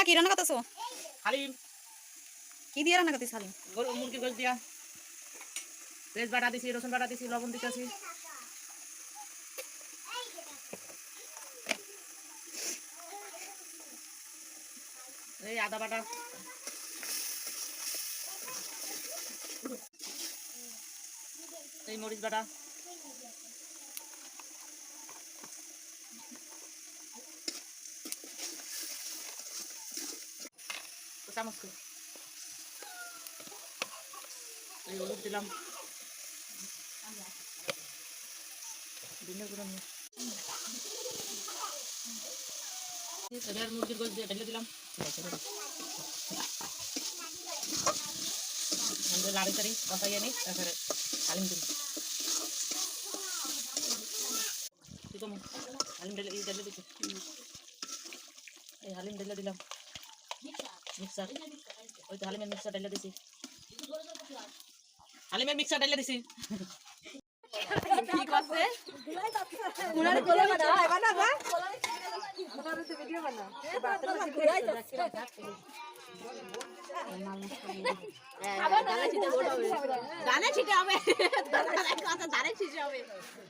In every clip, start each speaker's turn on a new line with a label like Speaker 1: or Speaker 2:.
Speaker 1: মামা কি রান্না করতেছো?
Speaker 2: হালিম।
Speaker 1: কি দিয়ে রান্না করতেছ হালিম?
Speaker 2: মুরগি গোশ দিয়া পেঁয়াজ বাটা দিছি, রসুন বাটা দিছি, লবণ দিতেছি। এই আদা বাটা, এই মরিচ বাটা, চামচ এই হলুদ দিলাম, মুরগির গোশ দিয়ে ঢেলে দিলাম। লাড়ি টাড়ি কষাইয়ে নিই, তারপরে হালিম দিন। হালিম ঢেলে দিচ্ছি, এই হালিম ঢেলে দিলাম। মিক্সার, ওই তো হালিমের মিক্সার ঢেলে দিছি, হালিমের মিক্সার ঢেলে দিছি।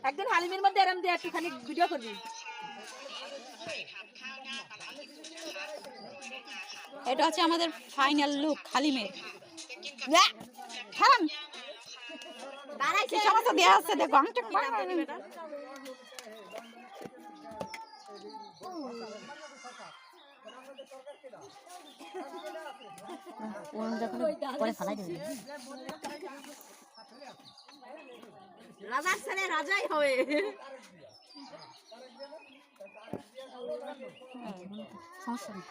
Speaker 3: একদিন হালিমের মধ্যে এরম দিয়ে একটুখানি ভিডিও করবি।
Speaker 1: এটা হচ্ছে আমাদের ফাইনাল লুক হালিমের। কি সমস্যা দেওয়া আছে দেখো।
Speaker 3: রাজার ছেলে রাজাই হবে।
Speaker 1: সমস্যা নেই,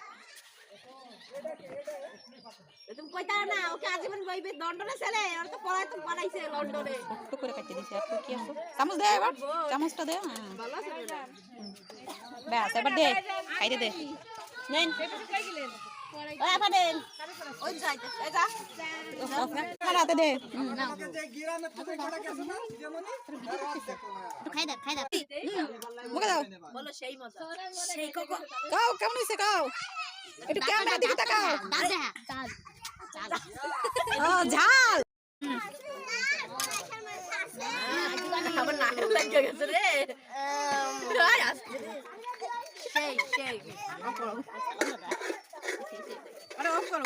Speaker 3: তুমি কইতা না ওকে আজীবন কইবে লন্ডনে ছেলে, ওর তো পড়াই তো পড়াইছে লন্ডনে।
Speaker 1: একটু করে কাটিয়ে দিছি। আর কি আছে? চামচ দে, এবার চামচটা দে।
Speaker 3: ভালো আছে তো।
Speaker 1: ব্যাস এবার দে, খাইতে দে।
Speaker 3: নেন ওই আপাদেন ওই যাইতে এই যা
Speaker 1: আমার হাতে দে।
Speaker 3: খাই দে
Speaker 1: মুখে দাও।
Speaker 3: বলো সেই মজা সেই কোকো।
Speaker 1: কাও কেমন হইছে? কাও একটু ক্যামেরা দিকে তাকাও। ও ঝাল।
Speaker 3: আমার নাকে লাগে গেছে রে। সেই
Speaker 1: আরে অফ করো।